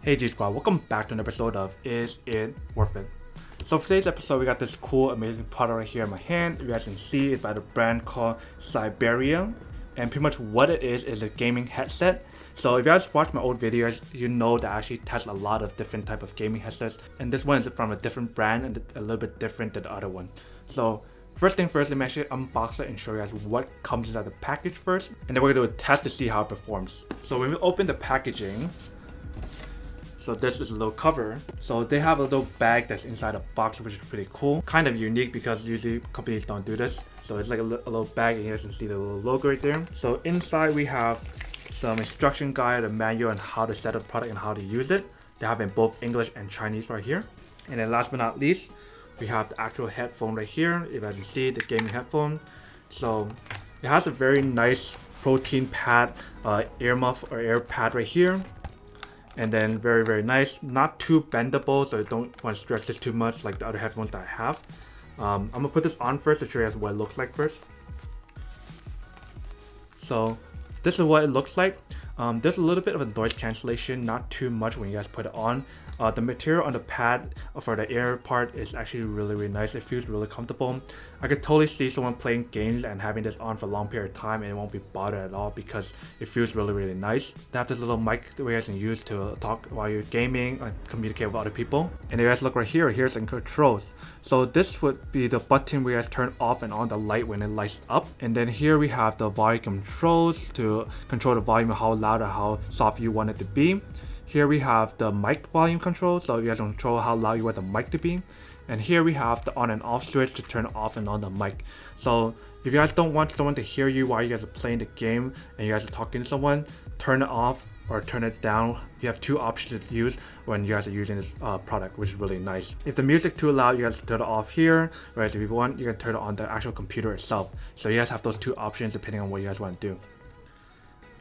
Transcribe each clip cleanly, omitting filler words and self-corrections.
Hey G Squad, welcome back to an episode of Is It Worth It? So for today's episode, we got this cool, amazing product right here in my hand. You guys can see it's by the brand called Xiberia. And pretty much what it is a gaming headset. So if you guys watch my old videos, you know that I actually test a lot of different type of gaming headsets. And this one is from a different brand and a little bit different than the other one. So first thing first, let me actually unbox it and show you guys what comes inside the package first. And then we're going to do a test to see how it performs. So when we open the packaging, so this is a little cover. So they have a little bag that's inside a box, which is pretty cool. Kind of unique because usually companies don't do this. So it's like a little bag, and you guys can see the little logo right there. So inside we have some instruction guide, a manual on how to set up the product and how to use it. They have in both English and Chinese right here. And then last but not least, we have the actual headphone right here. If you can see, the gaming headphone. So it has a very nice protein pad, ear muff or ear pad right here. And then very nice, not too bendable, so I don't want to stretch this too much like the other headphones that I have. I'm gonna put this on first to show you guys what it looks like first. So this is what it looks like. There's a little bit of a noise cancellation, not too much when you guys put it on. The material on the pad for the ear part is actually really nice. It feels really comfortable. I could totally see someone playing games and having this on for a long period of time and it won't be bothered at all because it feels really nice. They have this little mic that you guys can use to talk while you're gaming and communicate with other people. And you guys look right here, here's some controls. So this would be the button where you guys turn off and on the light when it lights up. And then here we have the volume controls to control the volume of how loud or how soft you want it to be. Here we have the mic volume control, so you guys control how loud you want the mic to be. And here we have the on and off switch to turn off and on the mic. So if you guys don't want someone to hear you while you guys are playing the game and you guys are talking to someone, turn it off or turn it down. You have two options to use when you guys are using this product, which is really nice. If the music's too loud, you guys turn it off here, whereas if you want, you can turn it on the actual computer itself. So you guys have those two options depending on what you guys want to do.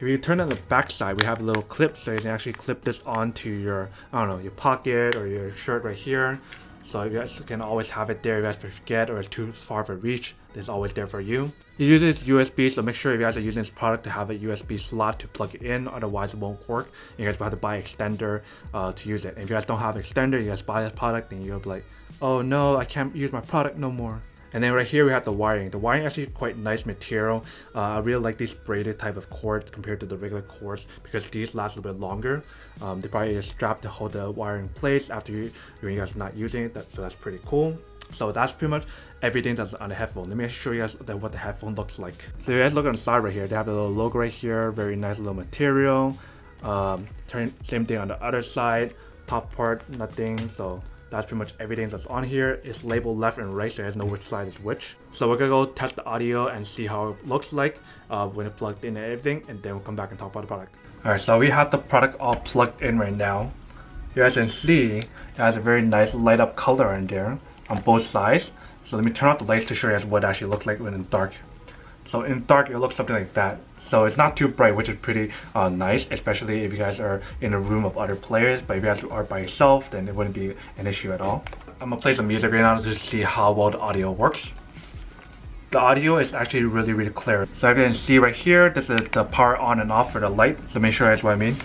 If you turn on the back side, we have a little clip, so you can actually clip this onto your, I don't know, your pocket or your shirt right here. So you guys can always have it there if you guys forget or it's too far for reach. It's always there for you. It uses USB, so make sure if you guys are using this product to have a USB slot to plug it in, otherwise it won't work. You guys will have to buy an extender to use it. And if you guys don't have an extender, you guys buy this product, then you'll be like, oh no, I can't use my product no more. And then right here we have the wiring. The wiring actually quite nice material. I really like these braided type of cords compared to the regular cords because these last a little bit longer. They probably just strap to hold the wire in place after you guys are not using it. So that's pretty cool. So that's pretty much everything that's on the headphone. Let me show you guys what the headphone looks like. So you guys look on the side right here. They have a little logo right here. Very nice little material. Same thing on the other side. Top part, nothing. So that's pretty much everything that's on here. It's labeled left and right, so you guys know which side is which. So we're gonna go test the audio and see how it looks like when it's plugged in and everything, and then we'll come back and talk about the product. Alright, so we have the product all plugged in right now. You guys can see it has a very nice light up color in there on both sides. So let me turn off the lights to show you guys what it actually looks like when it's dark. So in dark, it looks something like that. So it's not too bright, which is pretty nice, especially if you guys are in a room of other players. But if you guys are by yourself, then it wouldn't be an issue at all. I'm gonna play some music right now to see how well the audio works. The audio is actually really clear. So if you can see right here, this is the power on and off for the light. So make sure that's what I mean.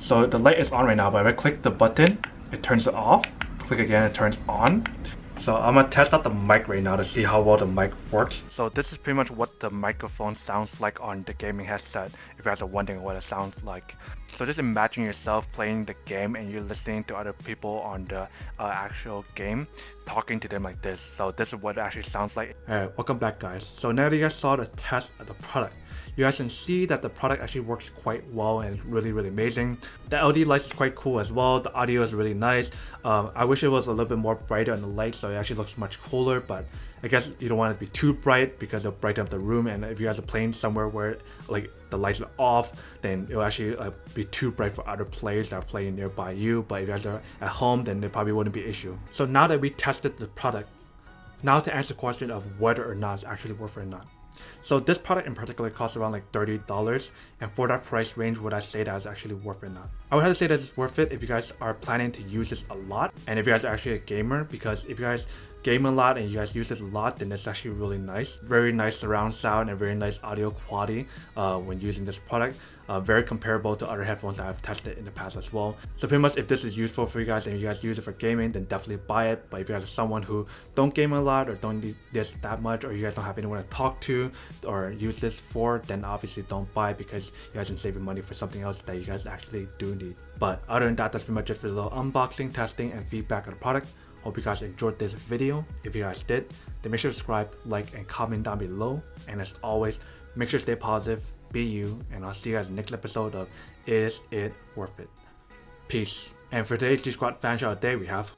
So the light is on right now, but if I click the button, it turns it off. Click again, it turns on. So I'm gonna test out the mic right now to see how well the mic works. So this is pretty much what the microphone sounds like on the gaming headset, if you guys are wondering what it sounds like. So just imagine yourself playing the game and you're listening to other people on the actual game, talking to them like this. So this is what it actually sounds like. Alright, welcome back guys. So now that you guys saw the test of the product, you guys can see that the product actually works quite well and it's really amazing. The LED lights is quite cool as well. The audio is really nice. I wish it was a little bit more brighter on the light so it actually looks much cooler, but I guess you don't want it to be too bright because it'll brighten up the room, and if you guys are playing somewhere where like the lights are off, then it'll actually be too bright for other players that are playing nearby you. But if you guys are at home, then there probably wouldn't be an issue. So now that we tested the product, now to answer the question of whether or not it's actually worth it or not. So this product in particular costs around like $30, and for that price range, would I say that it's actually worth it or not? I would have to say that it's worth it if you guys are planning to use this a lot, and if you guys are actually a gamer, because if you guys game a lot and you guys use this a lot, then it's actually really nice. Very nice surround sound and very nice audio quality when using this product. Very comparable to other headphones that I've tested in the past as well. So pretty much if this is useful for you guys and you guys use it for gaming, then definitely buy it. But if you guys are someone who don't game a lot or don't need this that much, or you guys don't have anyone to talk to or use this for, then obviously don't buy it because you guys can save your money for something else that you guys actually do need. But other than that, that's pretty much it for the little unboxing, testing, and feedback of the product. Hope you guys enjoyed this video. If you guys did, then make sure to subscribe, like, and comment down below. And as always, make sure to stay positive, be you, and I'll see you guys in the next episode of Is It Worth It? Peace. And for today's G Squad fan shout out day, we have